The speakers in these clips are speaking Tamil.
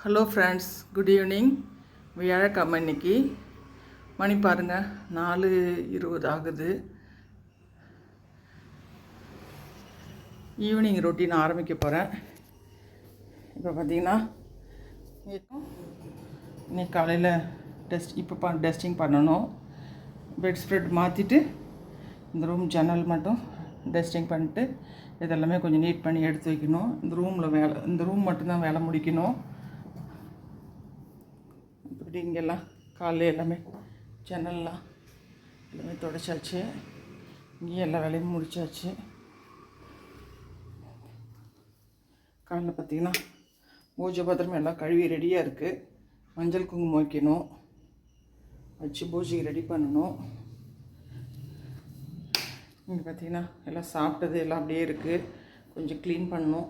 Hello friends, good evening. வியாழக்கிழமை இன்னைக்கு. மணி பாருங்கள் 4:20 ஆகுது. ஈவினிங் ரொட்டீன் ஆரம்பிக்க போகிறேன். இப்போ பார்த்தீங்கன்னா இன்னைக்கு காலையில் டஸ்டிங் பண்ணணும். பெட் ஸ்ப்ரெட் மாற்றிட்டு இந்த ரூம் ஜன்னல் மட்டும் டஸ்டிங் பண்ணிட்டு இதெல்லாமே கொஞ்சம் நீட் பண்ணி எடுத்து வைக்கணும். இந்த ரூம் மட்டும்தான் வேலை முடிக்கணும். இப்படி இங்கெல்லாம் காலையில் எல்லாமே ஜன்னல்லாம் எல்லாமே துடைச்சாச்சு. இங்கேயும் எல்லா வேலையும் முடித்தாச்சு. காலையில் பார்த்திங்கன்னா பூஜை பாத்திரம் எல்லாம் கழுவி ரெடியாக இருக்குது. மஞ்சள் குங்குமம் வைக்கணும், வச்சு பூஜைக்கு ரெடி பண்ணணும். இங்கே பார்த்திங்கன்னா எல்லாம் சாப்பிட்டது எல்லாம் அப்படியே இருக்குது. கொஞ்சம் க்ளீன் பண்ணணும்.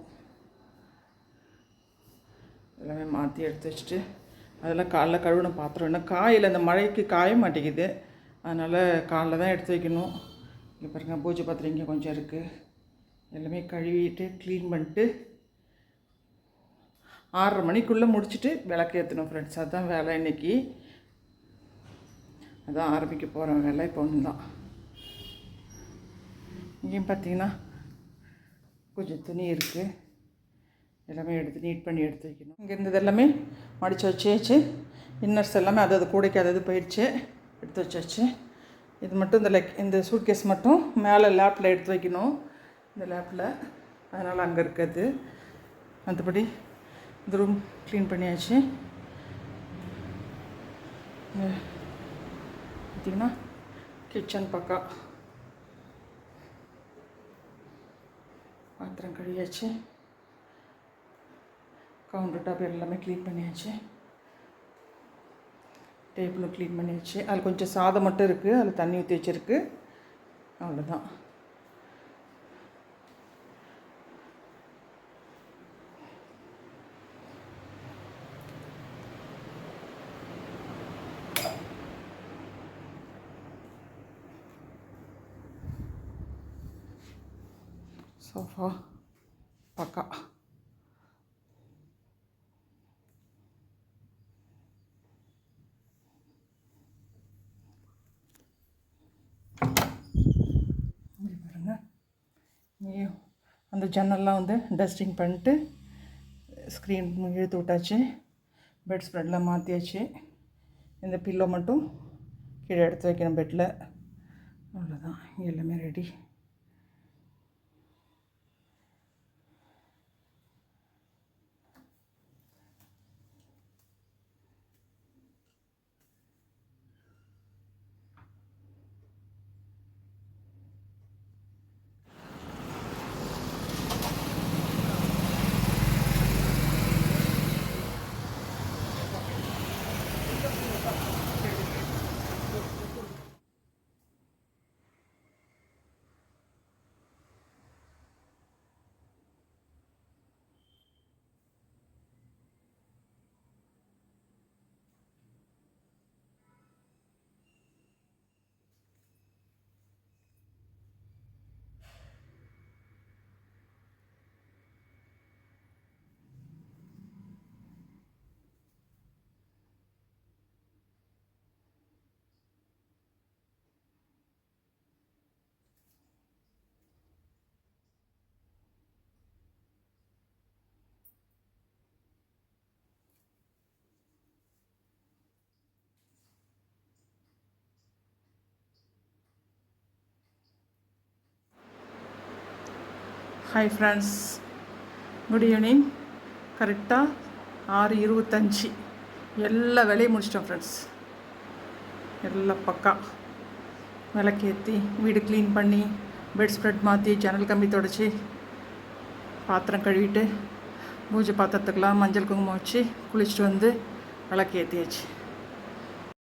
எல்லாமே மாற்றி எடுத்து வச்சுட்டு அதெல்லாம் காலைல கழுவின பாத்திரம் என்ன காயில் அந்த மழைக்கு காய மாட்டேங்குது. அதனால் காலைல தான் எடுத்து வைக்கணும். இங்கே பாருங்கள் பூஜை பாத்திரம் இங்கே கொஞ்சம் இருக்குது. எல்லாமே கழுவிட்டு க்ளீன் பண்ணிட்டு 6:30 மணிக்குள்ளே முடிச்சுட்டு விளக்கு ஏற்றணும் ஃப்ரெண்ட்ஸ். அதுதான் வேலை இன்றைக்கி. அதான் ஆரம்பிக்க போகிறேன் வேலை. இப்போ ஒன்று தான். இங்கேயும் பார்த்திங்கன்னா கொஞ்சம் துணி இருக்குது. எல்லாமே எடுத்து நீட் பண்ணி எடுத்து வைக்கணும். இங்கே இருந்தது எல்லாமே மடித்து வச்சாச்சு. இன்னர்ஸ் எல்லாமே அது கூடைக்கு அது போயிடுச்சு, எடுத்து வச்சாச்சு. இது மட்டும் இந்த சூட்கேஸ் மட்டும் மேலே லேப்பில் எடுத்து வைக்கணும். இந்த லேப்பில் அதனால் அங்கே இருக்குது. மற்றபடி இந்த ரூம் க்ளீன் பண்ணியாச்சு. பார்த்திங்கன்னா கிச்சன் பக்கா பாத்திரம் கழுவியாச்சு. கவுண்டர் டாப் எல்லாமே க்ளீன் பண்ணியாச்சு. டேபிளும் க்ளீன் பண்ணியாச்சு. அதில் கொஞ்சம் சாதம் மட்டும் இருக்குது, அதில் தண்ணி ஊற்றி வச்சுருக்கு. அவ்வளோதான். சோஃபா பக்கா. அந்த ஜன்னல்லாம் டஸ்டிங் பண்ணிட்டு ஸ்க்ரீன் இழுத்து விட்டாச்சு. பெட் ஸ்ப்ரெட்லாம் மாற்றியாச்சு. இந்த பில்லோ மட்டும் கீழே எடுத்து வைக்கணும் பெட்டில். அவ்வளோதான். இங்கே எல்லாமே ready. Hi friends, good evening. கரெக்டாக 6:25 எல்லா வேலையும் முடிச்சிட்டோம் ஃப்ரெண்ட்ஸ். எல்லாம் பக்கா விளக்கேற்றி வீடு க்ளீன் பண்ணி பெட் ஸ்ப்ரெட் மாற்றி ஜன்னல் கம்பி தொடச்சி பாத்திரம் கழுவிட்டு பூஜை பாத்திரத்துக்கெலாம் மஞ்சள் குங்குமம் வச்சு குளிச்சுட்டு விளக்கேற்றியாச்சு.